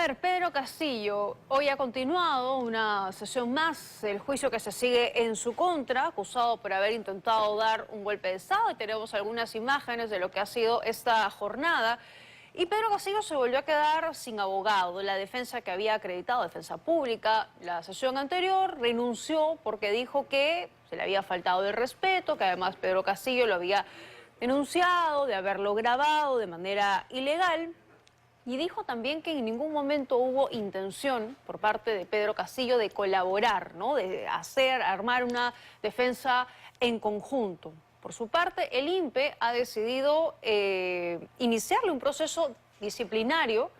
ver, Pedro Castillo, hoy ha continuado una sesión más del juicio que se sigue en su contra, acusado por haber intentado dar un golpe de Estado, y tenemos algunas imágenes de lo que ha sido esta jornada. Y Pedro Castillo se volvió a quedar sin abogado. La defensa que había acreditado, defensa pública, la sesión anterior, renunció porque dijo que se le había faltado el respeto, que además Pedro Castillo lo había denunciado de haberlo grabado de manera ilegal. Y dijo también que en ningún momento hubo intención por parte de Pedro Castillo de colaborar, ¿no? De armar una defensa en conjunto. Por su parte, el INPE ha decidido iniciarle un proceso disciplinario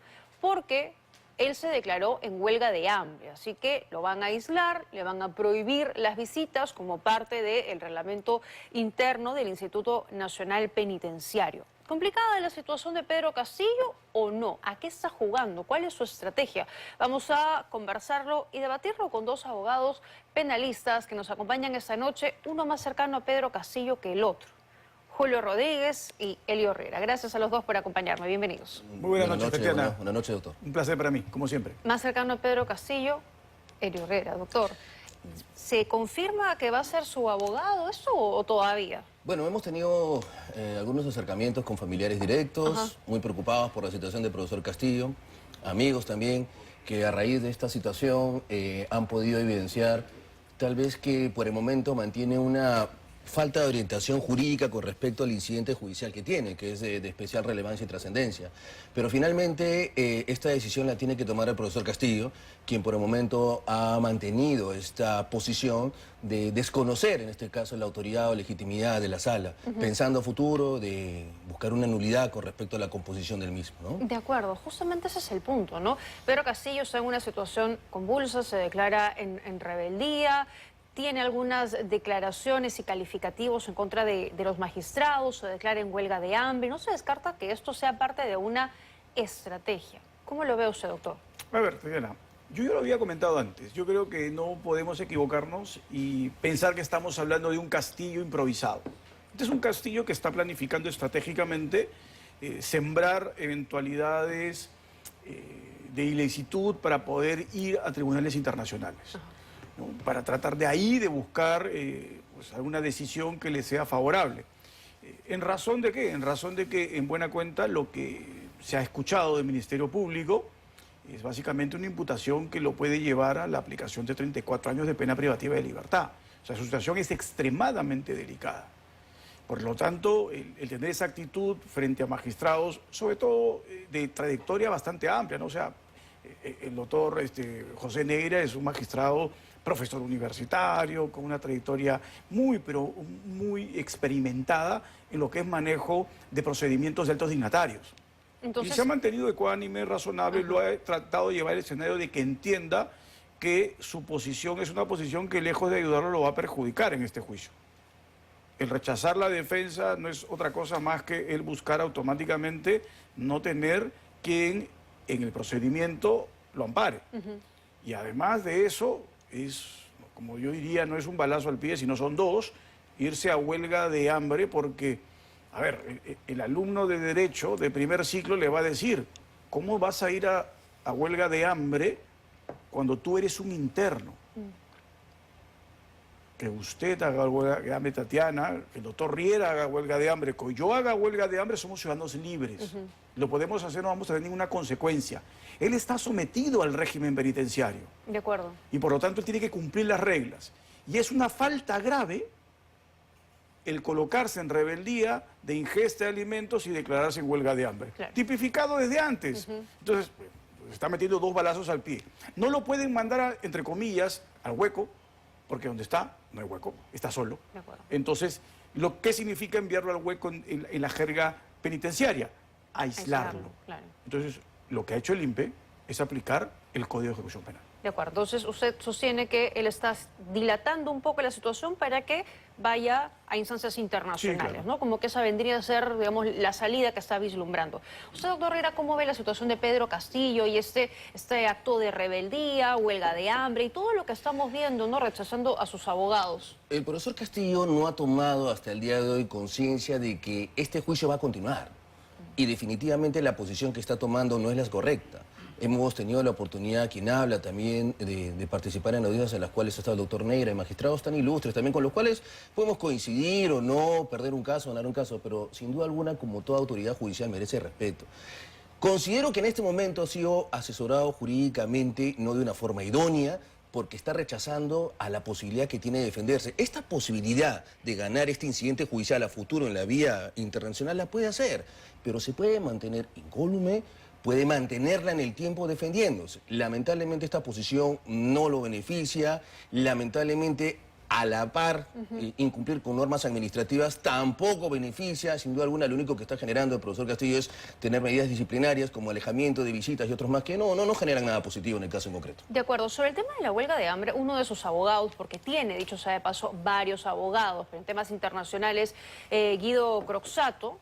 porque él se declaró en huelga de hambre. Así que lo van a aislar, le van a prohibir las visitas como parte del reglamento interno del Instituto Nacional Penitenciario. ¿Complicada la situación de Pedro Castillo o no? ¿A qué está jugando? ¿Cuál es su estrategia? Vamos a conversarlo y debatirlo con dos abogados penalistas que nos acompañan esta noche, uno más cercano a Pedro Castillo que el otro. Julio Rodríguez y Elio Herrera. Gracias a los dos por acompañarme. Bienvenidos. Muy buenas noches, Tatiana. Buenas noches, doctor. Un placer para mí, como siempre. Más cercano a Pedro Castillo, Elio Herrera. Doctor, ¿se confirma que va a ser su abogado eso o todavía? Bueno, hemos tenido algunos acercamientos con familiares directos, muy preocupados por la situación del profesor Castillo, amigos también, que a raíz de esta situación han podido evidenciar tal vez que por el momento mantiene una falta de orientación jurídica con respecto al incidente judicial que tiene, que es de especial relevancia y trascendencia. Pero finalmente esta decisión la tiene que tomar el profesor Castillo, quien por el momento ha mantenido esta posición de desconocer, en este caso, la autoridad o legitimidad de la sala, pensando a futuro de buscar una nulidad con respecto a la composición del mismo, ¿no? De acuerdo, justamente ese es el punto, ¿no? Pedro Castillo está en una situación convulsa, se declara en rebeldía, tiene algunas declaraciones y calificativos en contra de los magistrados, se declara en huelga de hambre. No se descarta que esto sea parte de una estrategia. ¿Cómo lo ve usted, doctor? A ver, Tatiana, yo ya lo había comentado antes. Yo creo que no podemos equivocarnos y pensar que estamos hablando de un Castillo improvisado. Este es un Castillo que está planificando estratégicamente sembrar eventualidades de ilicitud para poder ir a tribunales internacionales. ¿No? Para tratar de ahí de buscar pues alguna decisión que le sea favorable. ¿En razón de qué? En razón de que, en buena cuenta, lo que se ha escuchado del Ministerio Público es básicamente una imputación que lo puede llevar a la aplicación de 34 años de pena privativa de libertad. O sea, su situación es extremadamente delicada. Por lo tanto, el tener esa actitud frente a magistrados, sobre todo de trayectoria bastante amplia, ¿no? O sea, el doctor José Neira es un magistrado, profesor universitario, con una trayectoria pero muy experimentada en lo que es manejo de procedimientos de altos dignatarios. Entonces, y se ha mantenido ecuánime, razonable, lo ha tratado de llevar al escenario de que entienda que su posición es una posición que lejos de ayudarlo lo va a perjudicar en este juicio. El rechazar la defensa no es otra cosa más que el buscar automáticamente no tener quien en el procedimiento lo ampare. Y además de eso, como yo diría, no es un balazo al pie, sino son dos, irse a huelga de hambre porque, a ver, el alumno de Derecho de primer ciclo le va a decir, ¿cómo vas a ir a huelga de hambre cuando tú eres un interno? Que usted haga huelga de hambre, Tatiana, que el doctor Riera haga huelga de hambre, que yo haga huelga de hambre, somos ciudadanos libres. Lo podemos hacer, no vamos a tener ninguna consecuencia. Él está sometido al régimen penitenciario. De acuerdo. Y por lo tanto tiene que cumplir las reglas. Y es una falta grave el colocarse en rebeldía de ingesta de alimentos y declararse en huelga de hambre. Claro. Tipificado desde antes. Entonces, está metiendo dos balazos al pie. No lo pueden mandar, entre comillas, al hueco, porque donde está, no hay hueco, está solo. De acuerdo. Entonces, ¿qué significa enviarlo al hueco en la jerga penitenciaria? Aislarlo. Claro. Entonces, lo que ha hecho el INPE es aplicar el Código de Ejecución Penal. De acuerdo. Entonces, usted sostiene que él está dilatando un poco la situación para que vaya a instancias internacionales, sí, claro, ¿no? Como que esa vendría a ser, digamos, la salida que está vislumbrando. Usted, doctor Riera, ¿cómo ve la situación de Pedro Castillo y este acto de rebeldía, huelga de hambre y todo lo que estamos viendo, ¿no? Rechazando a sus abogados. El profesor Castillo no ha tomado hasta el día de hoy conciencia de que este juicio va a continuar. Y definitivamente la posición que está tomando no es la correcta. Hemos tenido la oportunidad, quien habla también, de participar en audiencias en las cuales está el doctor Neira y magistrados tan ilustres también, con los cuales podemos coincidir o no, perder un caso, ganar un caso, pero sin duda alguna, como toda autoridad judicial, merece respeto. Considero que en este momento ha sido asesorado jurídicamente, no de una forma idónea, porque está rechazando a la posibilidad que tiene de defenderse. Esta posibilidad de ganar este incidente judicial a futuro en la vía internacional la puede hacer, pero se puede mantener incólume, puede mantenerla en el tiempo defendiéndose. Lamentablemente esta posición no lo beneficia, lamentablemente a la par, incumplir con normas administrativas tampoco beneficia. Sin duda alguna, lo único que está generando el profesor Castillo es tener medidas disciplinarias como alejamiento de visitas y otros más que no generan nada positivo en el caso en concreto. De acuerdo. Sobre el tema de la huelga de hambre, uno de sus abogados, porque tiene, dicho sea de paso, varios abogados, pero en temas internacionales, Guido Croxatto,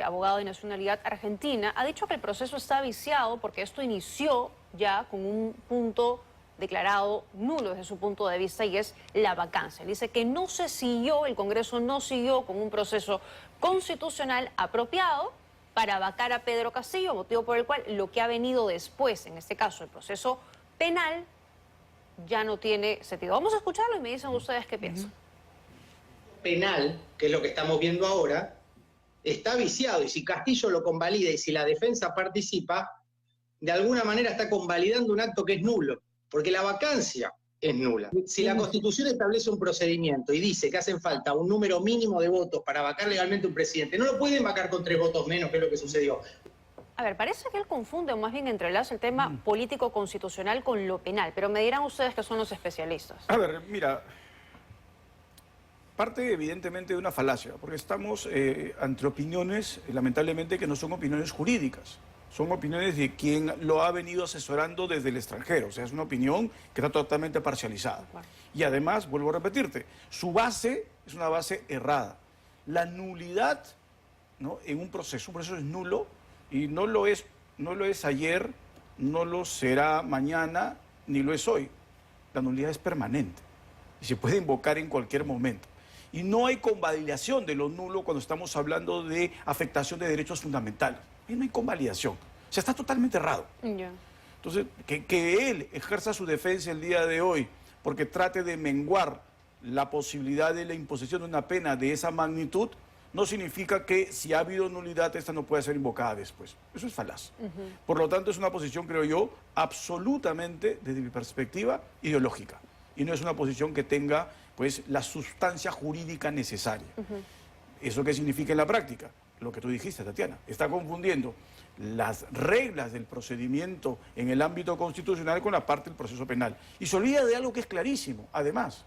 abogado de nacionalidad argentina, ha dicho que el proceso está viciado porque esto inició ya con un punto declarado nulo desde su punto de vista, y es la vacancia. Dice que no se siguió, el Congreso no siguió con un proceso constitucional apropiado para vacar a Pedro Castillo, motivo por el cual lo que ha venido después, en este caso el proceso penal, ya no tiene sentido. Vamos a escucharlo y me dicen ustedes qué piensan. Penal, que es lo que estamos viendo ahora, está viciado, y si Castillo lo convalida y si la defensa participa, de alguna manera está convalidando un acto que es nulo, porque la vacancia es nula. Si la Constitución establece un procedimiento y dice que hacen falta un número mínimo de votos para vacar legalmente un presidente, no lo pueden vacar con 3 votos menos, que es lo que sucedió. A ver, parece que él confunde, o más bien entrelaza el tema político-constitucional con lo penal, pero me dirán ustedes que son los especialistas. A ver, mira, parte evidentemente de una falacia, porque estamos ante opiniones, lamentablemente, que no son opiniones jurídicas. Son opiniones de quien lo ha venido asesorando desde el extranjero. O sea, es una opinión que está totalmente parcializada. Y además, vuelvo a repetirte, su base es una base errada. La nulidad, ¿no?, en un proceso es nulo y no lo es ayer, no lo será mañana, ni lo es hoy. La nulidad es permanente y se puede invocar en cualquier momento. Y no hay convalidación de lo nulo cuando estamos hablando de afectación de derechos fundamentales. Y no hay convalidación. O sea, está totalmente errado. Entonces, que él ejerza su defensa el día de hoy porque trate de menguar la posibilidad de la imposición de una pena de esa magnitud, no significa que si ha habido nulidad, esta no pueda ser invocada después. Eso es falaz. Por lo tanto, es una posición, creo yo, absolutamente, desde mi perspectiva, ideológica. Y no es una posición que tenga, pues, la sustancia jurídica necesaria. ¿Eso qué significa en la práctica? Lo que tú dijiste, Tatiana, está confundiendo las reglas del procedimiento en el ámbito constitucional con la parte del proceso penal. Y se olvida de algo que es clarísimo. Además,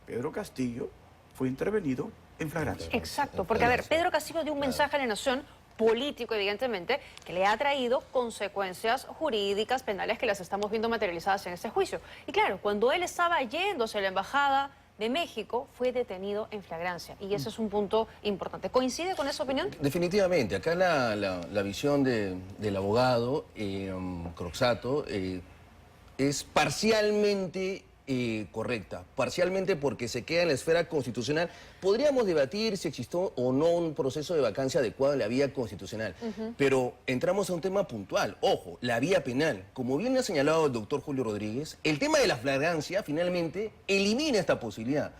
Pedro Castillo fue intervenido en flagrancia. Exacto, porque a ver, Pedro Castillo dio un mensaje a la nación político, evidentemente, que le ha traído consecuencias jurídicas, penales, que las estamos viendo materializadas en este juicio. Y claro, cuando él estaba yéndose a la embajada de México, fue detenido en flagrancia, y ese es un punto importante. ¿Coincide con esa opinión? Definitivamente. Acá la visión del abogado Croxatto es parcialmente correcta, parcialmente porque se queda en la esfera constitucional. Podríamos debatir si existió o no un proceso de vacancia adecuado en la vía constitucional, pero entramos a un tema puntual. Ojo, la vía penal. Como bien ha señalado el doctor Julio Rodríguez, el tema de la flagrancia finalmente elimina esta posibilidad.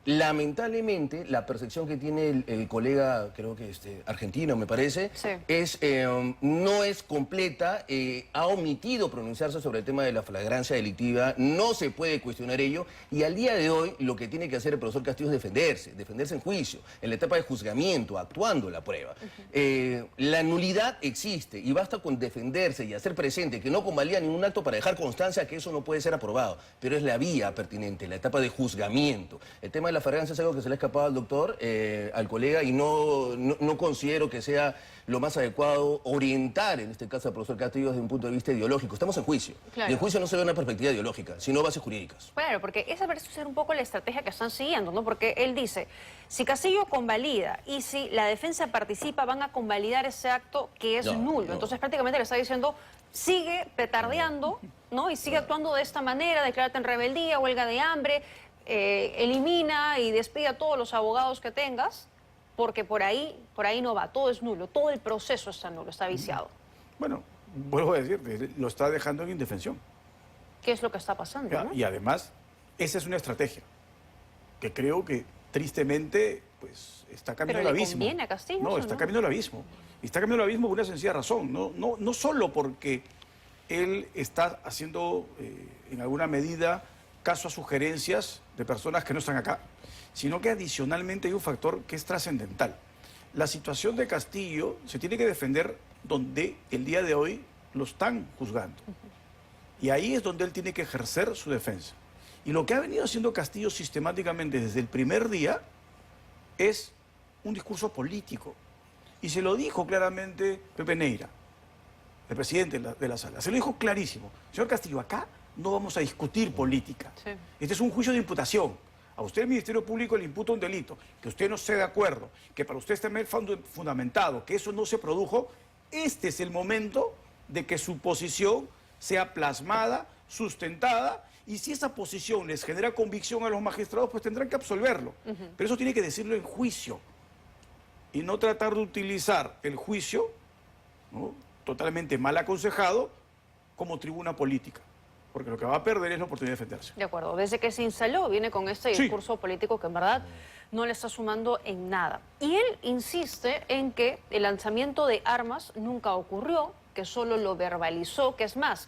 Lamentablemente, la percepción que tiene el colega, creo que argentino, me parece, es, no es completa, ha omitido pronunciarse sobre el tema de la flagrancia delictiva, no se puede cuestionar ello, y al día de hoy lo que tiene que hacer el profesor Castillo es defenderse en juicio, en la etapa de juzgamiento, actuando la prueba. La nulidad existe, y basta con defenderse y hacer presente que no convalida ningún acto para dejar constancia que eso no puede ser aprobado, pero es la vía pertinente, la etapa de juzgamiento. El tema de la flagrancia es algo que se le ha escapado al doctor, al colega, y no considero que sea lo más adecuado orientar, en este caso, al profesor Castillo desde un punto de vista ideológico. Estamos en juicio. Claro. Y el juicio no se ve una perspectiva ideológica, sino bases jurídicas. Claro, porque esa parece ser un poco la estrategia que están siguiendo, ¿no? Porque él dice, si Castillo convalida y si la defensa participa, van a convalidar ese acto que es nulo. Entonces prácticamente le está diciendo, sigue petardeando, ¿no? Y sigue actuando de esta manera, declárate en rebeldía, huelga de hambre, elimina y despide a todos los abogados que tengas, porque por ahí no va, todo es nulo, todo el proceso está nulo, está viciado. Bueno, vuelvo a decir, lo está dejando en indefensión. ¿Qué es lo que está pasando? ¿Ya? ¿No? Y además, esa es una estrategia que creo que tristemente pues, está camino al ¿Pero le abismo. conviene a Castillo No, eso, está no? camino al abismo. Y está camino al abismo por una sencilla razón. No solo porque él está haciendo, en alguna medida, caso a sugerencias de personas que no están acá, sino que adicionalmente hay un factor que es trascendental. La situación de Castillo se tiene que defender donde el día de hoy lo están juzgando. Y ahí es donde él tiene que ejercer su defensa. Y lo que ha venido haciendo Castillo sistemáticamente desde el primer día es un discurso político. Y se lo dijo claramente Pepe Neira, el presidente de la sala. Se lo dijo clarísimo. Señor Castillo, acá no vamos a discutir política. Sí. Este es un juicio de imputación. A usted el Ministerio Público le imputa un delito, que usted no esté de acuerdo, que para usted está fundamentado, que eso no se produjo. Este es el momento de que su posición sea plasmada, sustentada, y si esa posición les genera convicción a los magistrados, pues tendrán que absolverlo. Pero eso tiene que decirlo en juicio, y no tratar de utilizar el juicio, ¿no?, totalmente mal aconsejado, como tribuna política. Porque lo que va a perder es la oportunidad de defenderse. De acuerdo, desde que se instaló viene con este Sí. discurso político que en verdad no le está sumando en nada. Y él insiste en que el lanzamiento de armas nunca ocurrió, que solo lo verbalizó, que es más,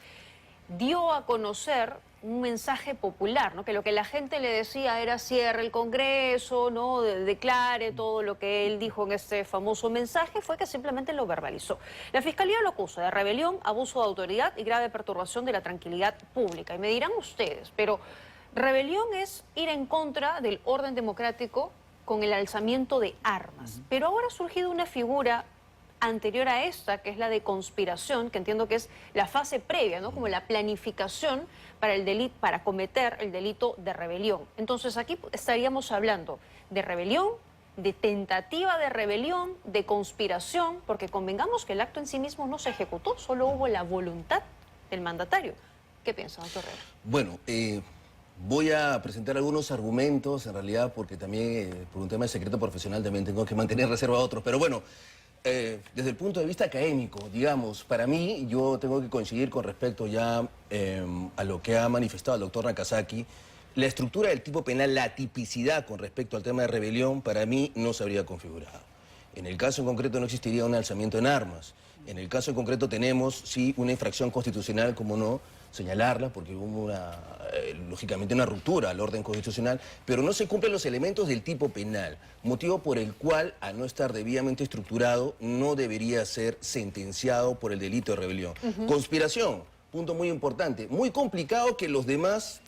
dio a conocer un mensaje popular, ¿no? Que lo que la gente le decía era cierre el Congreso, ¿no? Declare todo lo que él dijo en este famoso mensaje, fue que simplemente lo verbalizó. La Fiscalía lo acusa de rebelión, abuso de autoridad y grave perturbación de la tranquilidad pública. Y me dirán ustedes, pero rebelión es ir en contra del orden democrático con el alzamiento de armas. Pero ahora ha surgido una figura anterior a esta, que es la de conspiración, que entiendo que es la fase previa, ¿no? Como la planificación para el delito, para cometer el delito de rebelión. Entonces aquí estaríamos hablando de rebelión, de tentativa de rebelión, de conspiración, porque convengamos que el acto en sí mismo no se ejecutó, solo hubo la voluntad del mandatario. ¿Qué piensa, doctor Herrera? Bueno, voy a presentar algunos argumentos, en realidad, porque también por un tema de secreto profesional también tengo que mantener reserva a otros. Pero bueno, desde el punto de vista académico, digamos, para mí, yo tengo que coincidir con respecto ya a lo que ha manifestado el doctor Nakazaki. La estructura del tipo penal, la tipicidad con respecto al tema de rebelión, para mí no se habría configurado. En el caso en concreto no existiría un alzamiento en armas. En el caso en concreto tenemos, sí, una infracción constitucional, como no señalarla, porque hubo lógicamente una ruptura al orden constitucional, pero no se cumplen los elementos del tipo penal, motivo por el cual, al no estar debidamente estructurado, no debería ser sentenciado por el delito de rebelión. Conspiración, punto muy importante, muy complicado que los demás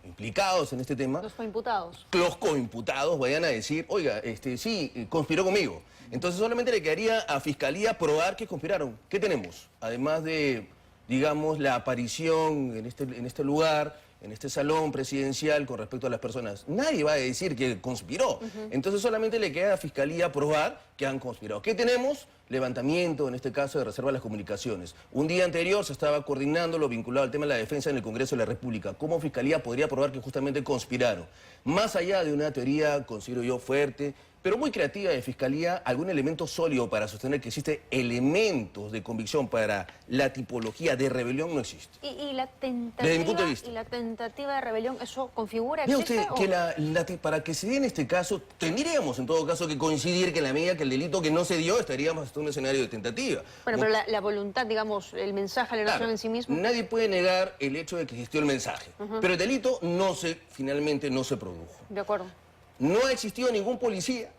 implicados en este tema, Los coimputados. los coimputados vayan a decir, oiga, sí, conspiró conmigo. Entonces solamente le quedaría a Fiscalía probar que conspiraron. ¿Qué tenemos? Además de, digamos, la aparición en este lugar, en este salón presidencial con respecto a las personas. Nadie va a decir que conspiró. Entonces solamente le queda a Fiscalía probar que han conspirado. ¿Qué tenemos? Levantamiento, en este caso, de reserva de las comunicaciones. Un día anterior se estaba coordinando lo vinculado al tema de la defensa en el Congreso de la República. ¿Cómo Fiscalía podría probar que justamente conspiraron? Más allá de una teoría, considero yo, fuerte, pero muy creativa de Fiscalía, algún elemento sólido para sostener que existe elementos de convicción para la tipología de rebelión no existe. ¿Y la Desde mi punto de vista. tentativa de rebelión, eso configura, Vea existe? usted que para que se dé en este caso, tendríamos en todo caso que coincidir que en la medida que el delito que no se dio, estaríamos hasta un escenario de tentativa. Bueno, pero la voluntad, digamos, el mensaje a la nación Claro, en sí mismo. nadie puede negar el hecho de que existió el mensaje, pero el delito finalmente no se produjo. De acuerdo. No ha existido ningún policía,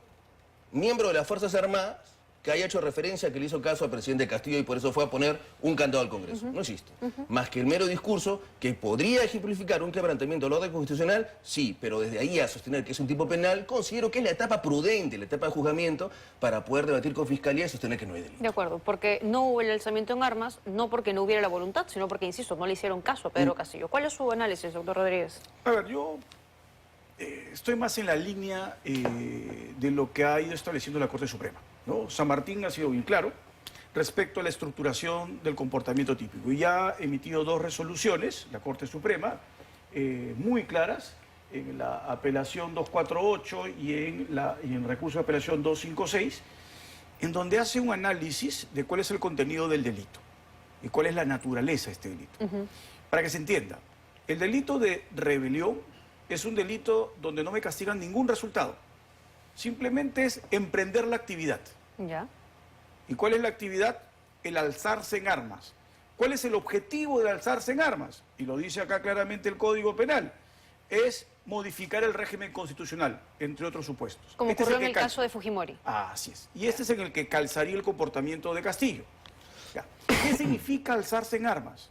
miembro de las Fuerzas Armadas, que haya hecho referencia, que le hizo caso al presidente Castillo y por eso fue a poner un candado al Congreso. No existe. Más que el mero discurso que podría ejemplificar un quebrantamiento del orden constitucional, sí, pero desde ahí a sostener que es un tipo penal, considero que es la etapa prudente, la etapa de juzgamiento, para poder debatir con Fiscalía y sostener que no hay delito. De acuerdo, porque no hubo el alzamiento en armas, no porque no hubiera la voluntad, sino porque, insisto, no le hicieron caso a Pedro Castillo. ¿Cuál es su análisis, doctor Rodríguez? A ver, yo estoy más en la línea de lo que ha ido estableciendo la Corte Suprema, ¿no? San Martín ha sido bien claro respecto a la estructuración del comportamiento típico y ya ha emitido dos resoluciones, la Corte Suprema, muy claras, en la apelación 248 y en el recurso de apelación 256, en donde hace un análisis de cuál es el contenido del delito. y cuál es la naturaleza de este delito. Para que se entienda, el delito de rebelión es un delito donde no me castigan ningún resultado. Simplemente es emprender la actividad. Ya. ¿Y cuál es la actividad? El alzarse en armas. ¿Cuál es el objetivo del alzarse en armas? Y lo dice acá claramente el Código Penal. Es modificar el régimen constitucional, entre otros supuestos. Como Este es ocurrió en que el caso de Fujimori. Así es. Y este es en el que calzaría el comportamiento de Castillo. Ya. ¿Qué significa alzarse en armas?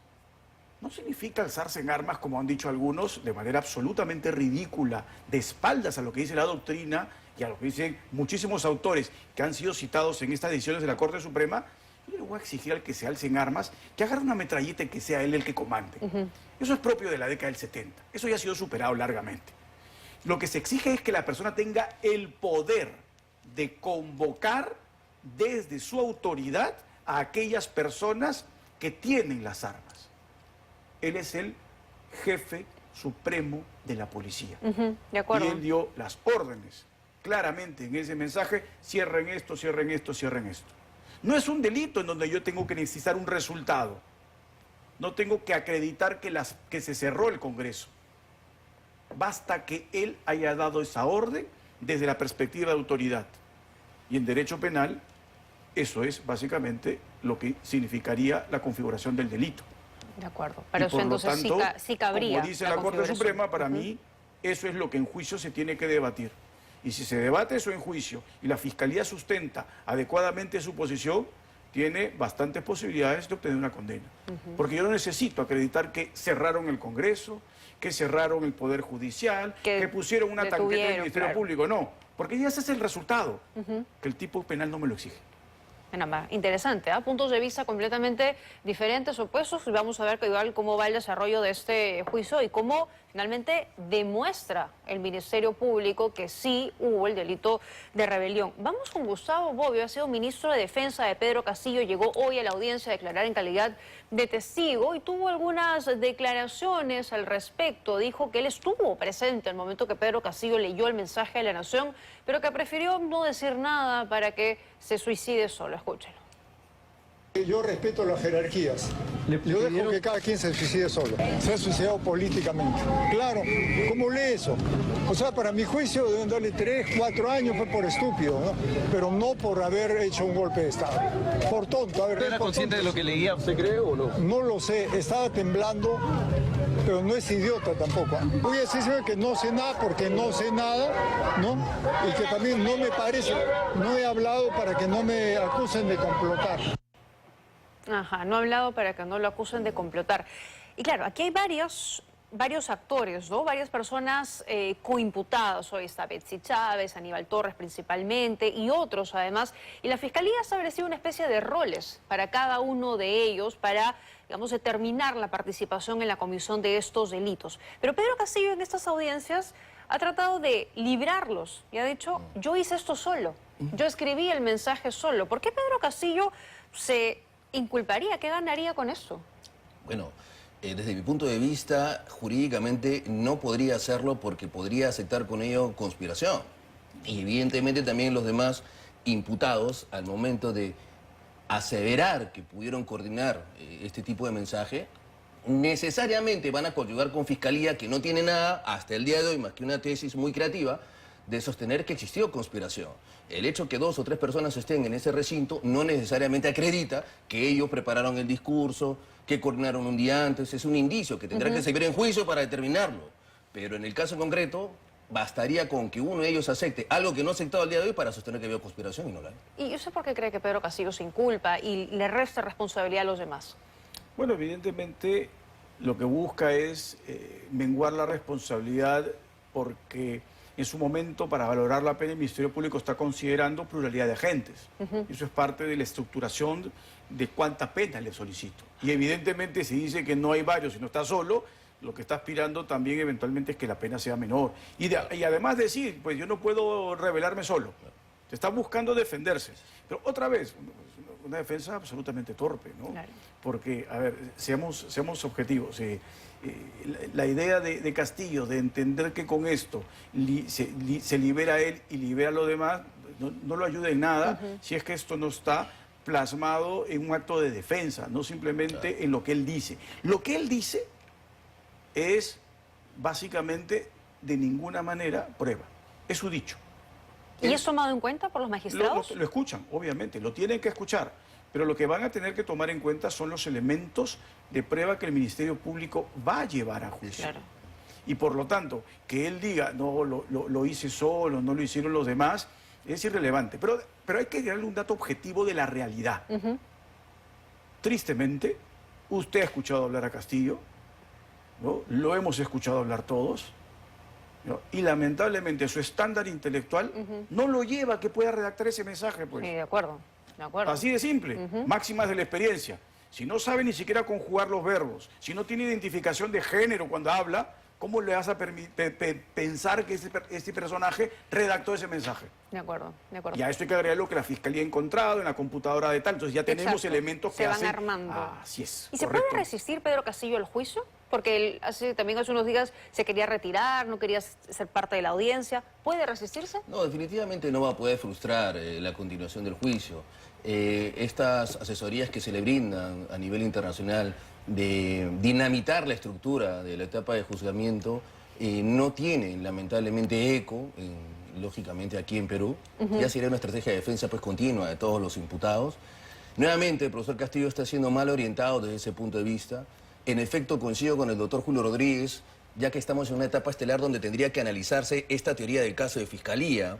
No significa alzarse en armas, como han dicho algunos, de manera absolutamente ridícula, de espaldas a lo que dice la doctrina y a lo que dicen muchísimos autores que han sido citados en estas decisiones de la Corte Suprema. Yo le voy a exigir al que se alce en armas que agarre una metralleta y que sea él el que comande. Eso es propio de la década del 70. Eso ya ha sido superado largamente. Lo que se exige es que la persona tenga el poder de convocar desde su autoridad a aquellas personas que tienen las armas. Él es el jefe supremo de la policía. De acuerdo. Y él dio las órdenes claramente en ese mensaje: cierren esto, cierren esto, cierren esto. No es un delito en donde yo tengo que necesitar un resultado. No tengo que acreditar que se cerró el Congreso. Basta que él haya dado esa orden desde la perspectiva de autoridad. Y en derecho penal, eso es básicamente lo que significaría la configuración del delito. De acuerdo. Pero Y eso por lo entonces tanto, sí cabría. como dice la Corte configuración. Suprema, para mí, eso es lo que en juicio se tiene que debatir. Y si se debate eso en juicio y la Fiscalía sustenta adecuadamente su posición, tiene bastantes posibilidades de obtener una condena. Porque yo no necesito acreditar que cerraron el Congreso, que cerraron el Poder Judicial, que pusieron una tanqueta en el Ministerio claro. Público. No, porque ya ese es el resultado, que el tipo penal no me lo exige. Caramba, interesante, ¿eh? Puntos de vista completamente diferentes, opuestos, y vamos a ver igual cómo va el desarrollo de este juicio y cómo finalmente demuestra el Ministerio Público que sí hubo el delito de rebelión. Vamos con Gustavo Bobbio, ha sido ministro de Defensa de Pedro Castillo, llegó hoy a la audiencia a declarar en calidad de testigo y tuvo algunas declaraciones al respecto. Dijo que él estuvo presente al momento que Pedro Castillo leyó el mensaje de la Nación, pero que prefirió no decir nada para que se suicide solo. Escúchelo. Yo respeto las jerarquías. Yo dejo que cada quien se suicide solo. Se ha suicidado políticamente. Claro, ¿cómo lee eso? O sea, para mi juicio deben darle 3, 4 años, fue por estúpido, ¿no? Pero no por haber hecho un golpe de Estado. Por tonto. A ver, ¿Usted era consciente de lo que leía, usted cree o no? No lo sé, estaba temblando, pero no es idiota tampoco. Voy a decirme que no sé nada porque no sé nada, ¿no? Y que también no me parece, no he hablado para que no me acusen de complotar. Ajá, no ha hablado para que no lo acusen de complotar. Y claro, aquí hay varios actores, ¿no? Varias personas coimputadas. Hoy está Betsy Chávez, Aníbal Torres principalmente y otros además. Y la Fiscalía ha establecido una especie de roles para cada uno de ellos para, digamos, determinar la participación en la comisión de estos delitos. Pero Pedro Castillo en estas audiencias ha tratado de librarlos y ha dicho: yo hice esto solo, yo escribí el mensaje solo. ¿Por qué Pedro Castillo se inculparía? ¿Qué ganaría con eso? Bueno, desde mi punto de vista, jurídicamente no podría hacerlo porque podría aceptar con ello conspiración. Y evidentemente también los demás imputados, al momento de aseverar que pudieron coordinar este tipo de mensaje, necesariamente van a conyugar con Fiscalía, que no tiene nada hasta el día de hoy más que una tesis muy creativa de sostener que existió conspiración. El hecho que 2 o 3 personas estén en ese recinto no necesariamente acredita que ellos prepararon el discurso, que coordinaron un día antes. Es un indicio que tendrá que servir en juicio para determinarlo. Pero en el caso concreto, bastaría con que uno de ellos acepte algo que no ha aceptado al día de hoy para sostener que había conspiración y no la hay. ¿Y usted por qué cree que Pedro Castillo se inculpa y le resta responsabilidad a los demás? Bueno, evidentemente lo que busca es menguar la responsabilidad porque en su momento, para valorar la pena, el Ministerio Público está considerando pluralidad de agentes. Eso es parte de la estructuración de cuánta pena le solicito. Y evidentemente si dice que no hay varios y no está solo, lo que está aspirando también eventualmente es que la pena sea menor. Y además decir, pues yo no puedo rebelarme solo. Se está buscando defenderse. Pero otra vez, una defensa absolutamente torpe, ¿no? Claro. Porque, a ver, seamos objetivos. La idea de Castillo de entender que con esto se libera a él y libera a los demás, no lo ayuda en nada si es que esto no está plasmado en un acto de defensa, no simplemente en lo que él dice. Lo que él dice es básicamente de ninguna manera prueba, es su dicho. ¿Y es tomado en cuenta por los magistrados? Lo escuchan, obviamente, lo tienen que escuchar, pero lo que van a tener que tomar en cuenta son los elementos de prueba que el Ministerio Público va a llevar a juicio. Claro. Y por lo tanto, que él diga, no, lo hice solo, no lo hicieron los demás, es irrelevante. Pero hay que darle un dato objetivo de la realidad. Tristemente, usted ha escuchado hablar a Castillo, ¿no? Lo hemos escuchado hablar todos, ¿no? Y lamentablemente su estándar intelectual no lo lleva a que pueda redactar ese mensaje. Pues. Sí, de acuerdo. Así de simple, máximas de la experiencia. Si no sabe ni siquiera conjugar los verbos, si no tiene identificación de género cuando habla, ¿cómo le vas a pensar que este personaje redactó ese mensaje? De acuerdo, de acuerdo. Y a esto hay que agregar lo que la Fiscalía ha encontrado en la computadora de tal. Entonces ya tenemos Exacto. elementos que se van hacen... armando. Así es, ¿Y se correcto. puede resistir Pedro Castillo al juicio? Porque él también hace unos días se quería retirar, no quería ser parte de la audiencia. ¿Puede resistirse? No, definitivamente no va a poder frustrar la continuación del juicio. Estas asesorías que se le brindan a nivel internacional de dinamitar la estructura de la etapa de juzgamiento no tienen lamentablemente eco, lógicamente aquí en Perú. Ya sería una estrategia de defensa pues continua de todos los imputados. Nuevamente el profesor Castillo está siendo mal orientado desde ese punto de vista. En efecto coincido con el doctor Julio Rodríguez, ya que estamos en una etapa estelar donde tendría que analizarse esta teoría del caso de Fiscalía,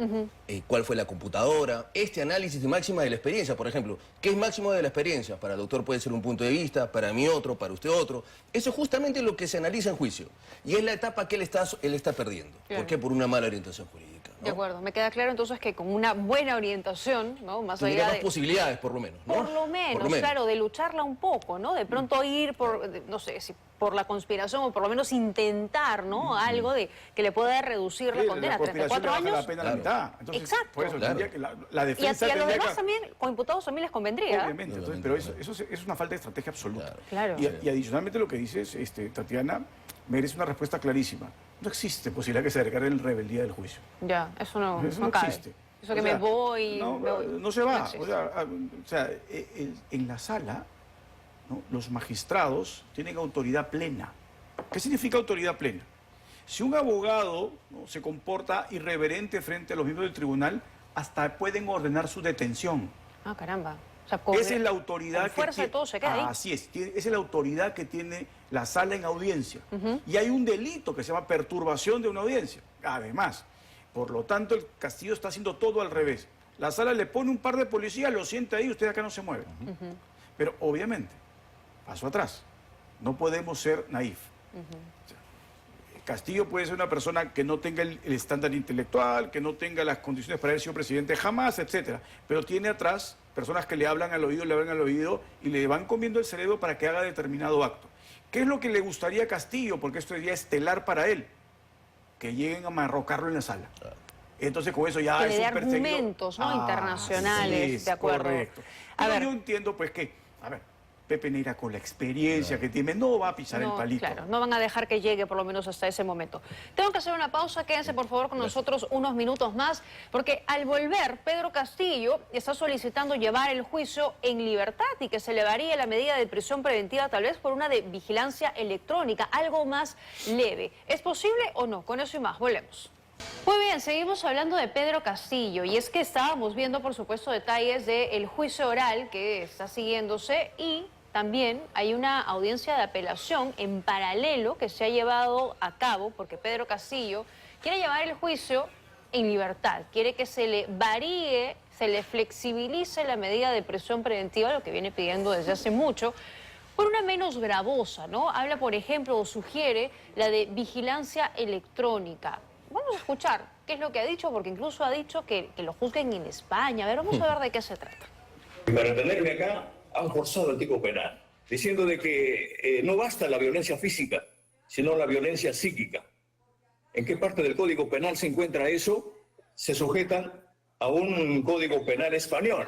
cuál fue la computadora, este análisis de máxima de la experiencia, por ejemplo. ¿Qué es máximo de la experiencia? Para el doctor puede ser un punto de vista, para mí otro, para usted otro. Eso es justamente lo que se analiza en juicio. Y es la etapa que él está perdiendo. Claro. ¿Por qué? Por una mala orientación jurídica, ¿no? De acuerdo. Me queda claro entonces que con una buena orientación, ¿no? Más Tendría allá más de... posibilidades, por lo menos, ¿no? Por lo menos, claro, de lucharla un poco, ¿no? De pronto ir por, no sé, si por la conspiración o por lo menos intentar, ¿no? Algo de que le pueda reducir la condena, 34 años. La pena a la mitad. Entonces, Exacto. por eso Claro. tendría que la Y defensa a los tendría demás que... también, con imputados también les convendría. Obviamente, entonces, pero eso es una falta de estrategia absoluta. Claro. Y adicionalmente lo que dices, Tatiana, merece una respuesta clarísima. No existe posibilidad que se declare en rebeldía del juicio. Ya, eso no, Eso no no cabe. existe. Eso O que sea, me voy... no se va. existe. O sea, en la sala, ¿no? Los magistrados tienen autoridad plena. ¿Qué significa autoridad plena? Si un abogado, ¿no? se comporta irreverente frente a los miembros del tribunal, hasta pueden ordenar su detención. Ah, caramba. O sea, Esa es la autoridad con fuerza de todo se queda ahí. Así es, esa es la autoridad que tiene la sala en audiencia. Y hay un delito que se llama perturbación de una audiencia. Además, por lo tanto, el Castillo está haciendo todo al revés. La sala le pone un par de policías, lo sienta ahí, usted acá no se mueve. Pero obviamente, paso atrás, no podemos ser naif. O sea, Castillo puede ser una persona que no tenga el estándar intelectual, que no tenga las condiciones para haber sido presidente jamás, etcétera. Pero tiene atrás personas que le hablan al oído y le van comiendo el cerebro para que haga determinado acto. ¿Qué es lo que le gustaría a Castillo? Porque esto sería estelar para él. Que lleguen a marrocarlo en la sala. Entonces con eso ya que es le dé un perseguido. argumentos, ¿no? Internacionales, Sí, es, de acuerdo. correcto. A Pero ver. yo entiendo pues que, a ver, Pepe Neira con la experiencia que tiene no va a pisar el palito. Claro, no van a dejar que llegue por lo menos hasta ese momento. Tengo que hacer una pausa, quédense por favor con nosotros unos minutos más, porque al volver Pedro Castillo está solicitando llevar el juicio en libertad y que se le varíe la medida de prisión preventiva tal vez por una de vigilancia electrónica, algo más leve. ¿Es posible o no? Con eso y más, volvemos. Muy bien, seguimos hablando de Pedro Castillo y es que estábamos viendo por supuesto detalles del juicio oral que está siguiéndose y también hay una audiencia de apelación en paralelo que se ha llevado a cabo porque Pedro Castillo quiere llevar el juicio en libertad, quiere que se le varíe, se le flexibilice la medida de prisión preventiva, lo que viene pidiendo desde hace mucho, por una menos gravosa, ¿no? Habla, por ejemplo, o sugiere la de vigilancia electrónica. Vamos a escuchar qué es lo que ha dicho, porque incluso ha dicho que lo juzguen en España. A ver, vamos a ver de qué se trata. Para tenerme acá han forzado el tipo penal, diciendo de que no basta la violencia física, sino la violencia psíquica. ¿En qué parte del Código Penal se encuentra eso? Se sujetan a un Código Penal español.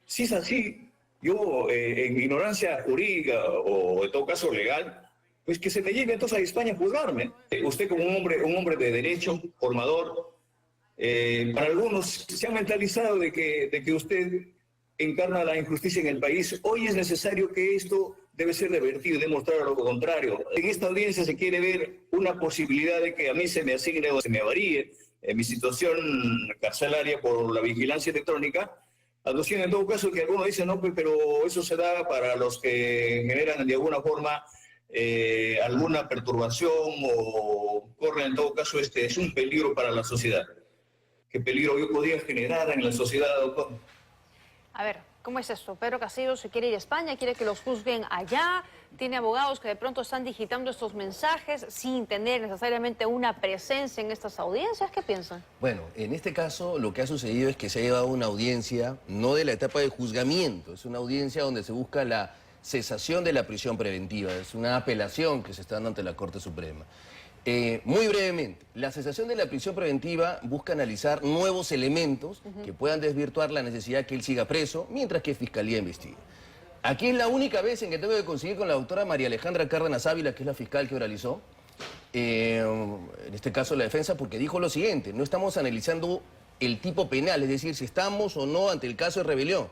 Si es así, yo en ignorancia jurídica o en todo caso legal, pues que se me lleve entonces a España a juzgarme. Usted como un hombre de derecho, formador, para algunos se ha mentalizado de que usted encarna la injusticia en el país. Hoy es necesario que esto debe ser revertido y demostrar lo contrario. En esta audiencia se quiere ver una posibilidad de que a mí se me asigne o se me varíe mi situación carcelaria por la vigilancia electrónica, aduciendo en todo caso que algunos dicen, no, pero eso se da para los que generan de alguna forma alguna perturbación o corren en todo caso, es un peligro para la sociedad. ¿Qué peligro yo podría generar en la sociedad, doctor? A ver, ¿cómo es esto? Pedro Castillo se quiere ir a España, quiere que los juzguen allá, tiene abogados que de pronto están digitando estos mensajes sin tener necesariamente una presencia en estas audiencias. ¿Qué piensan? Bueno, en este caso lo que ha sucedido es que se ha llevado una audiencia, no de la etapa de juzgamiento, es una audiencia donde se busca la cesación de la prisión preventiva, es una apelación que se está dando ante la Corte Suprema. Muy brevemente, la cesación de la prisión preventiva busca analizar nuevos elementos que puedan desvirtuar la necesidad que él siga preso, mientras que Fiscalía investiga. Aquí es la única vez en que tengo que conseguir con la doctora María Alejandra Cárdenas Ávila, que es la fiscal que oralizó, en este caso la defensa, porque dijo lo siguiente: no estamos analizando el tipo penal, es decir, si estamos o no ante el caso de rebelión.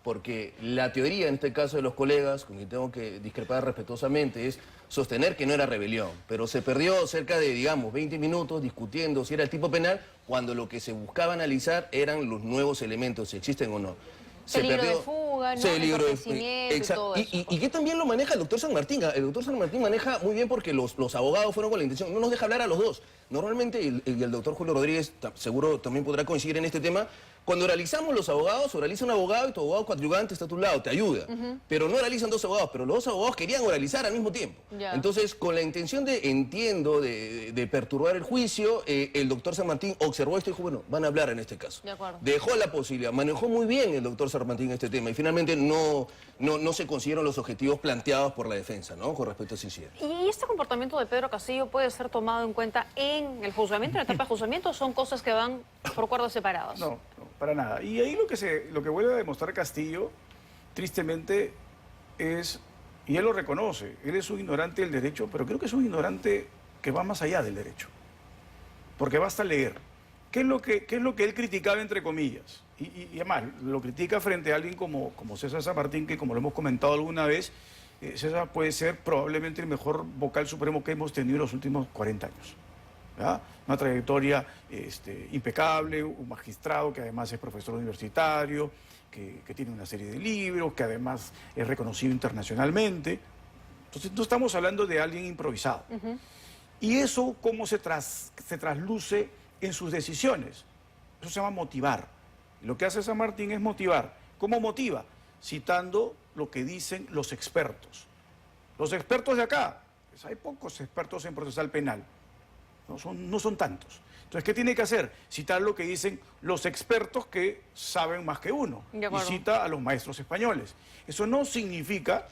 Porque la teoría, en este caso de los colegas, con quien tengo que discrepar respetuosamente, es sostener que no era rebelión. Pero se perdió cerca de, digamos, 20 minutos discutiendo si era el tipo penal, cuando lo que se buscaba analizar eran los nuevos elementos, si existen o no. Peligro de fuga, ¿no? Peligro de fuga, y todo eso. Y que también lo maneja el doctor San Martín. El doctor San Martín maneja muy bien porque los abogados fueron con la intención, no nos deja hablar a los dos. Normalmente, el doctor Julio Rodríguez seguro también podrá coincidir en este tema. Cuando oralizamos los abogados, oraliza un abogado y tu abogado coadyuvante está a tu lado, te ayuda. Pero no oralizan dos abogados, pero los dos abogados querían oralizar al mismo tiempo. Ya. Entonces, con la intención de perturbar el juicio, el doctor San Martín observó esto y dijo, bueno, van a hablar en este caso. De acuerdo. Dejó la posibilidad, manejó muy bien el doctor San Martín este tema y finalmente no se consiguieron los objetivos planteados por la defensa, ¿no? Con respecto a Cicier. ¿Y este comportamiento de Pedro Castillo puede ser tomado en cuenta en el juzgamiento, en la etapa de juzgamiento, o son cosas que van por cuerdas separadas? No, para nada. Y ahí lo que vuelve a demostrar Castillo, tristemente, es, y él lo reconoce, él es un ignorante del derecho, pero creo que es un ignorante que va más allá del derecho. Porque basta leer. ¿Qué es lo que él criticaba, entre comillas? Y además, lo critica frente a alguien como César San Martín, que como lo hemos comentado alguna vez, César puede ser probablemente el mejor vocal supremo que hemos tenido en los últimos 40 años. ¿Verdad? Una trayectoria impecable, un magistrado que además es profesor universitario, que tiene una serie de libros, que además es reconocido internacionalmente. Entonces no estamos hablando de alguien improvisado. Y eso, ¿cómo se trasluce en sus decisiones? Eso se llama motivar. Y lo que hace San Martín es motivar. ¿Cómo motiva? Citando lo que dicen los expertos. Los expertos de acá, pues hay pocos expertos en procesal penal. No son tantos. Entonces, ¿qué tiene que hacer? Citar lo que dicen los expertos que saben más que uno. Y cita a los maestros españoles. Eso no significa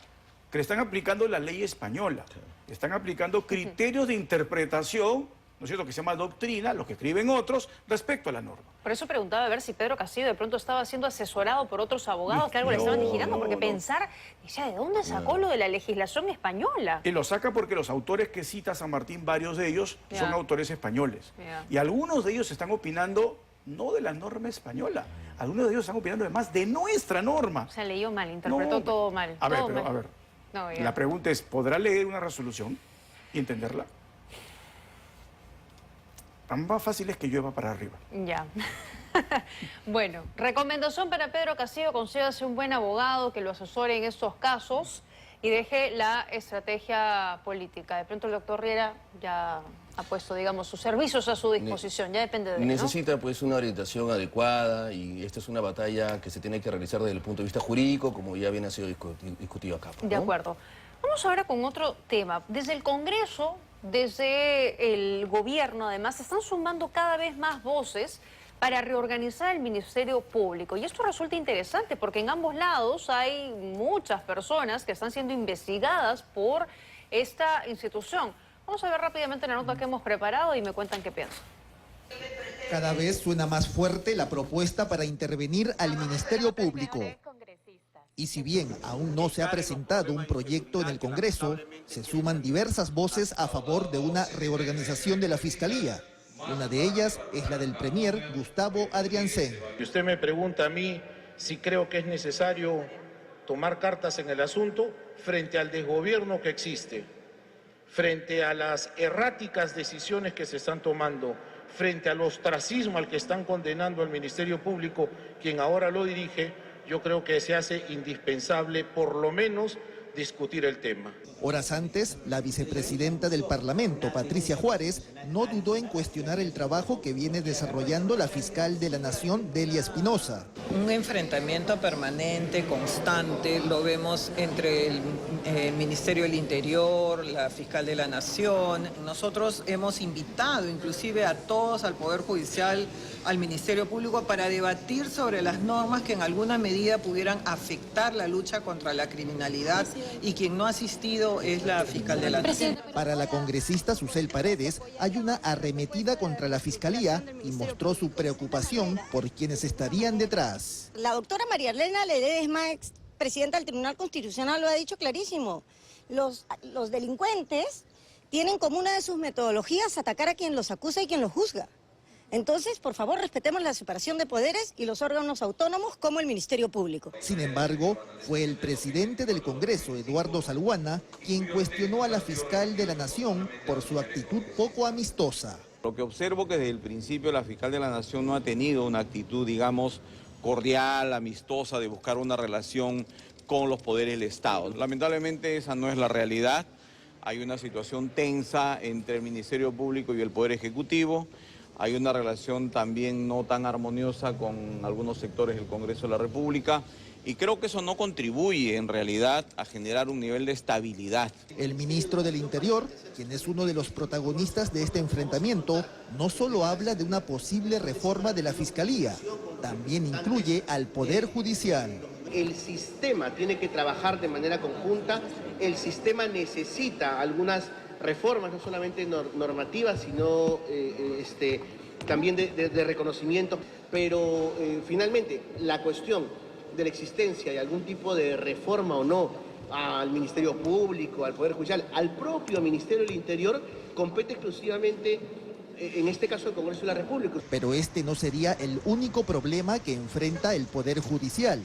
que le están aplicando la ley española. Le están aplicando criterios de interpretación, ¿no es cierto?, que se llama doctrina, los que escriben otros, respecto a la norma. Por eso preguntaba a ver si Pedro Castillo de pronto estaba siendo asesorado por otros abogados que algo le estaban vigilando, porque pensar, decía, ¿de dónde sacó lo de la legislación española? Y lo saca porque los autores que cita San Martín, varios de ellos, son autores españoles. Y algunos de ellos están opinando no de la norma española, algunos de ellos están opinando además de nuestra norma. O sea, leyó mal, interpretó todo mal. A ver, la pregunta es, ¿podrá leer una resolución y entenderla? Tan más fácil es que llueva para arriba. Ya. Bueno, recomendación para Pedro Castillo: consígase un buen abogado que lo asesore en estos casos y deje la estrategia política. De pronto el doctor Riera ya ha puesto, digamos, sus servicios a su disposición, ya depende de él, ¿no? Necesita pues una orientación adecuada y esta es una batalla que se tiene que realizar desde el punto de vista jurídico, como ya bien ha sido discutido acá, ¿no? De acuerdo. Vamos ahora con otro tema. Desde el Congreso, desde el gobierno, además, se están sumando cada vez más voces para reorganizar el Ministerio Público. Y esto resulta interesante porque en ambos lados hay muchas personas que están siendo investigadas por esta institución. Vamos a ver rápidamente la nota que hemos preparado y me cuentan qué piensan. Cada vez suena más fuerte la propuesta para intervenir al Ministerio Público. Y si bien aún no se ha presentado un proyecto en el Congreso, se suman diversas voces a favor de una reorganización de la Fiscalía. Una de ellas es la del Premier Gustavo Adriancén. Si usted me pregunta a mí, sí creo que es necesario tomar cartas en el asunto frente al desgobierno que existe, frente a las erráticas decisiones que se están tomando, frente al ostracismo al que están condenando al Ministerio Público, quien ahora lo dirige. Yo creo que se hace indispensable, por lo menos, discutir el tema. Horas antes, la vicepresidenta del Parlamento, Patricia Juárez, no dudó en cuestionar el trabajo que viene desarrollando la fiscal de la Nación, Delia Espinosa. Un enfrentamiento permanente, constante, lo vemos entre el Ministerio del Interior, la fiscal de la Nación. Nosotros hemos invitado inclusive a todos, al Poder Judicial, al Ministerio Público, para debatir sobre las normas que en alguna medida pudieran afectar la lucha contra la criminalidad, y quien no ha asistido es la fiscal de la Nación. Para la congresista Susel Paredes, hay una arremetida contra la Fiscalía y mostró su preocupación por quienes estarían detrás. La doctora María Elena Ledesma, ex presidenta del Tribunal Constitucional, lo ha dicho clarísimo. Los delincuentes tienen como una de sus metodologías atacar a quien los acusa y quien los juzga. Entonces, por favor, respetemos la separación de poderes y los órganos autónomos como el Ministerio Público. Sin embargo, fue el presidente del Congreso, Eduardo Salguana, quien cuestionó a la fiscal de la Nación por su actitud poco amistosa. Lo que observo que desde el principio la fiscal de la Nación no ha tenido una actitud, digamos, cordial, amistosa, de buscar una relación con los poderes del Estado. Lamentablemente esa no es la realidad. Hay una situación tensa entre el Ministerio Público y el Poder Ejecutivo. Hay una relación también no tan armoniosa con algunos sectores del Congreso de la República y creo que eso no contribuye en realidad a generar un nivel de estabilidad. El ministro del Interior, quien es uno de los protagonistas de este enfrentamiento, no solo habla de una posible reforma de la Fiscalía, también incluye al Poder Judicial. El sistema tiene que trabajar de manera conjunta, el sistema necesita algunas reformas, no solamente normativas, sino también de reconocimiento. Pero finalmente, la cuestión de la existencia de algún tipo de reforma o no al Ministerio Público, al Poder Judicial, al propio Ministerio del Interior, compete exclusivamente, en este caso, al Congreso de la República. Pero este no sería el único problema que enfrenta el Poder Judicial.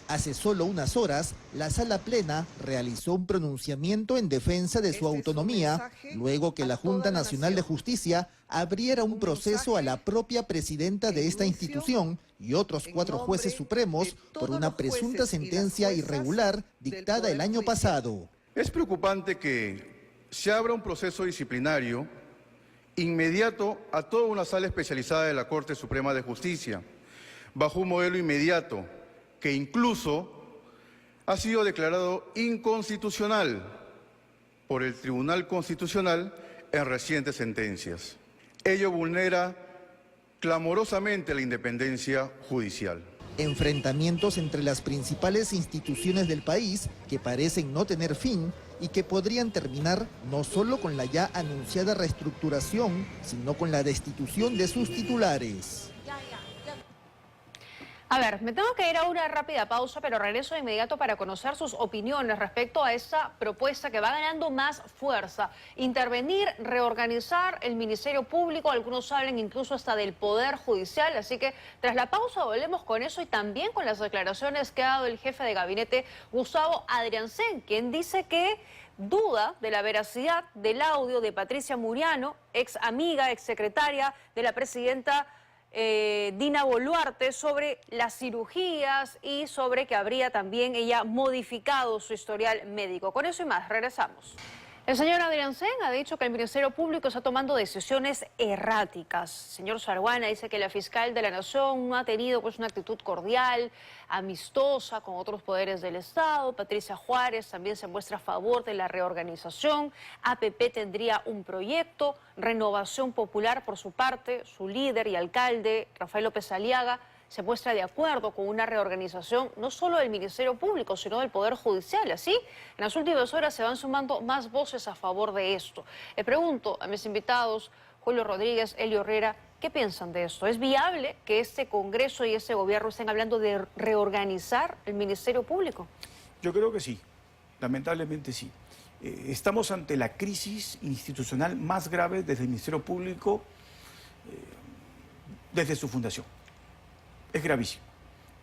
Hace solo unas horas, la Sala Plena realizó un pronunciamiento en defensa de su autonomía, luego que la Junta Nacional de Justicia abriera un proceso a la propia presidenta de esta institución y otros 4 jueces supremos por una presunta sentencia irregular dictada el año pasado. Es preocupante que se abra un proceso disciplinario inmediato a toda una sala especializada de la Corte Suprema de Justicia, bajo un modelo inmediato, que incluso ha sido declarado inconstitucional por el Tribunal Constitucional en recientes sentencias. Ello vulnera clamorosamente la independencia judicial. Enfrentamientos entre las principales instituciones del país que parecen no tener fin y que podrían terminar no solo con la ya anunciada reestructuración, sino con la destitución de sus titulares. A ver, me tengo que ir a una rápida pausa, pero regreso de inmediato para conocer sus opiniones respecto a esa propuesta que va ganando más fuerza. Intervenir, reorganizar el Ministerio Público, algunos hablan incluso hasta del Poder Judicial. Así que tras la pausa volvemos con eso y también con las declaraciones que ha dado el jefe de gabinete, Gustavo Adriancén, quien dice que duda de la veracidad del audio de Patricia Muriano, ex amiga, ex secretaria de la presidenta Dina Boluarte, sobre las cirugías y sobre que habría también ella modificado su historial médico. Con eso y más, regresamos. El señor Adriancén ha dicho que el Ministerio Público está tomando decisiones erráticas. El señor Salguana dice que la fiscal de la Nación no ha tenido una actitud cordial, amistosa con otros poderes del Estado. Patricia Juárez también se muestra a favor de la reorganización. APP tendría un proyecto. Renovación Popular, por su parte, su líder y alcalde, Rafael López Aliaga, se muestra de acuerdo con una reorganización no solo del Ministerio Público, sino del Poder Judicial. Así, en las últimas horas se van sumando más voces a favor de esto. Le pregunto a mis invitados, Julio Rodríguez, Elio Herrera, ¿qué piensan de esto? ¿Es viable que este Congreso y este gobierno estén hablando de reorganizar el Ministerio Público? Yo creo que sí, lamentablemente sí. Estamos ante la crisis institucional más grave desde el Ministerio Público desde su fundación. Es gravísimo.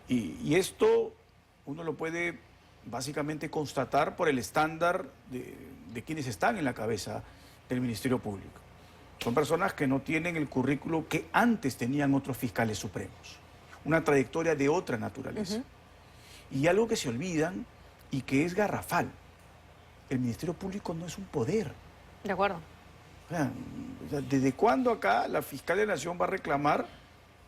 Y esto uno lo puede básicamente constatar por el estándar de quienes están en la cabeza del Ministerio Público. Son personas que no tienen el currículo que antes tenían otros fiscales supremos, una trayectoria de otra naturaleza. Y algo que se olvidan y que es garrafal, el Ministerio Público no es un poder. De acuerdo. O sea, ¿desde cuándo acá la fiscal de la Nación va a reclamar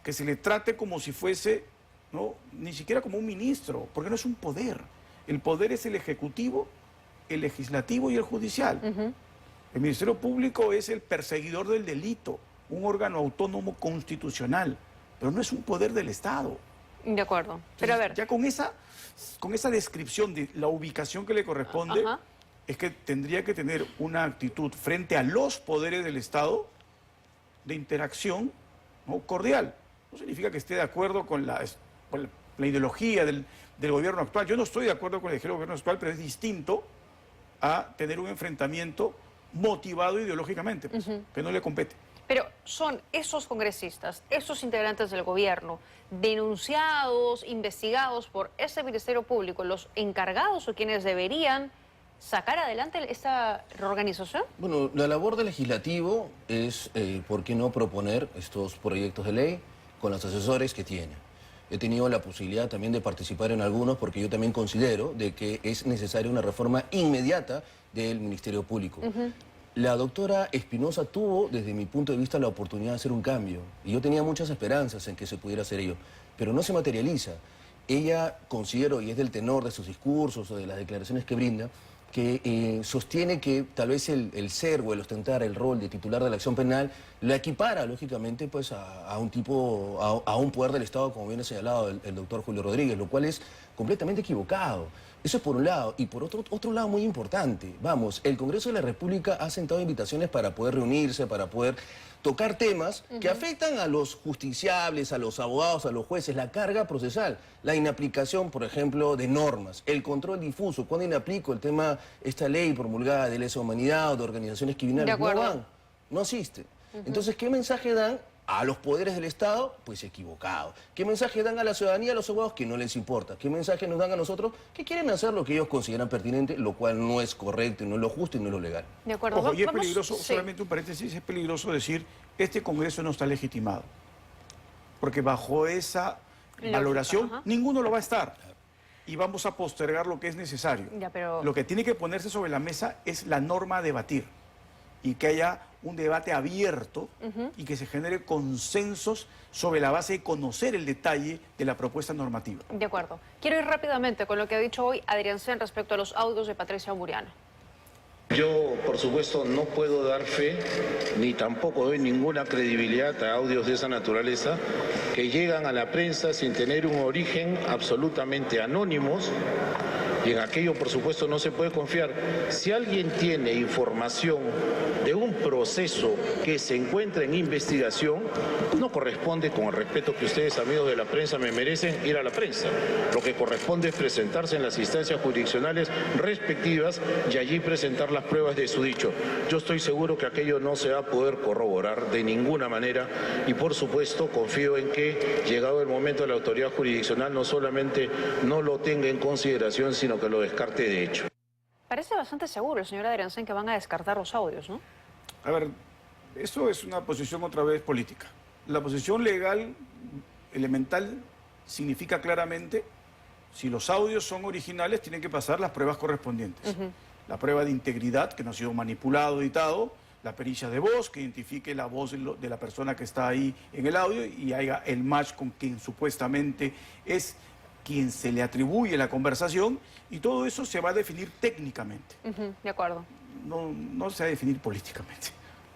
que se le trate como si fuese, no, ni siquiera como un ministro? Porque no es un poder. El poder es el ejecutivo, el legislativo y el judicial. El Ministerio Público es el perseguidor del delito, un órgano autónomo constitucional, pero no es un poder del Estado. De acuerdo. Pero a ver. Ya con esa descripción de la ubicación que le corresponde, es que tendría que tener una actitud frente a los poderes del Estado de interacción, ¿no?, cordial. No significa que esté de acuerdo con la ideología del gobierno actual. Yo no estoy de acuerdo con la ideología del gobierno actual, pero es distinto a tener un enfrentamiento motivado ideológicamente, pues, que no le compete. Pero son esos congresistas, esos integrantes del gobierno, denunciados, investigados por ese Ministerio Público, los encargados o quienes deberían sacar adelante esta reorganización. Bueno, la labor del legislativo es, ¿por qué no proponer estos proyectos de ley con los asesores que tiene? He tenido la posibilidad también de participar en algunos porque yo también considero de que es necesaria una reforma inmediata del Ministerio Público. La doctora Espinosa tuvo, desde mi punto de vista, la oportunidad de hacer un cambio. Y yo tenía muchas esperanzas en que se pudiera hacer ello, pero no se materializa. Ella, considero, y es del tenor de sus discursos o de las declaraciones que brinda, que sostiene que tal vez el ser o el ostentar el rol de titular de la acción penal la equipara, lógicamente, pues a un poder del Estado, como bien ha señalado el doctor Julio Rodríguez, lo cual es completamente equivocado. Eso es por un lado. Y por otro lado muy importante, vamos, el Congreso de la República ha sentado invitaciones para poder reunirse, para poder tocar temas que afectan a los justiciables, a los abogados, a los jueces, la carga procesal, la inaplicación, por ejemplo, de normas, el control difuso. ¿Cuándo inaplico el tema, esta ley promulgada de lesa humanidad o de organizaciones criminales? No van, no asisten. Entonces, ¿qué mensaje dan a los poderes del Estado? Pues equivocado. ¿Qué mensaje dan a la ciudadanía, a los abogados? Que no les importa. ¿Qué mensaje nos dan a nosotros? Que quieren hacer lo que ellos consideran pertinente, lo cual no es correcto, y no es lo justo y no es lo legal. De acuerdo. Ojo, y es peligroso, solamente un paréntesis, es peligroso decir, este Congreso no está legitimado. Porque bajo esa valoración, ninguno lo va a estar. Y vamos a postergar lo que es necesario. Lo que tiene que ponerse sobre la mesa es la norma a debatir. Y que haya un debate abierto y que se genere consensos sobre la base de conocer el detalle de la propuesta normativa. De acuerdo. Quiero ir rápidamente con lo que ha dicho hoy Adrián Sen respecto a los audios de Patricia Muriano. Yo, por supuesto, no puedo dar fe, ni tampoco doy ninguna credibilidad a audios de esa naturaleza que llegan a la prensa sin tener un origen absolutamente anónimos. Y en aquello, por supuesto, no se puede confiar. Si alguien tiene información de un proceso que se encuentra en investigación, no corresponde, con el respeto que ustedes, amigos de la prensa, me merecen, ir a la prensa. Lo que corresponde es presentarse en las instancias jurisdiccionales respectivas y allí presentar las pruebas de su dicho. Yo estoy seguro que aquello no se va a poder corroborar de ninguna manera y, por supuesto, confío en que, llegado el momento, la autoridad jurisdiccional no solamente no lo tenga en consideración, sino que lo descarte de hecho. Parece bastante seguro el señor Adrián Sen que van a descartar los audios, ¿no? A ver, eso es una posición otra vez política. La posición legal elemental significa claramente, si los audios son originales, tienen que pasar las pruebas correspondientes. La prueba de integridad, que no ha sido manipulado, editado, la pericia de voz, que identifique la voz de la persona que está ahí en el audio y haga el match con quien supuestamente es quien se le atribuye la conversación, y todo eso se va a definir técnicamente. De acuerdo. No se va a definir políticamente.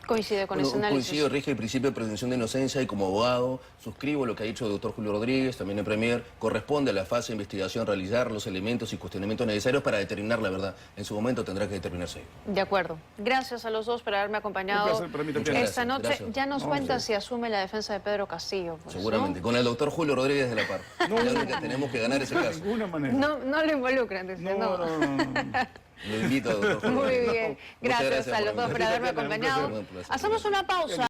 Coincide con ese análisis. Coincido, rige el principio de presunción de inocencia y como abogado suscribo lo que ha dicho el doctor Julio Rodríguez, también el Premier. Corresponde a la fase de investigación realizar los elementos y cuestionamientos necesarios para determinar la verdad. En su momento tendrá que determinarse. De acuerdo. Gracias a los dos por haberme acompañado esta noche. Gracias. Ya nos cuenta si asume la defensa de Pedro Castillo. Pues, seguramente. ¿no? Con el doctor Julio Rodríguez de la Par. Tenemos que ganar ese caso. De ninguna manera. No lo involucran, dice, no. Lo invito, doctor Julio. Muy bien. Gracias a los dos por haberme acompañado. Hacemos una pausa.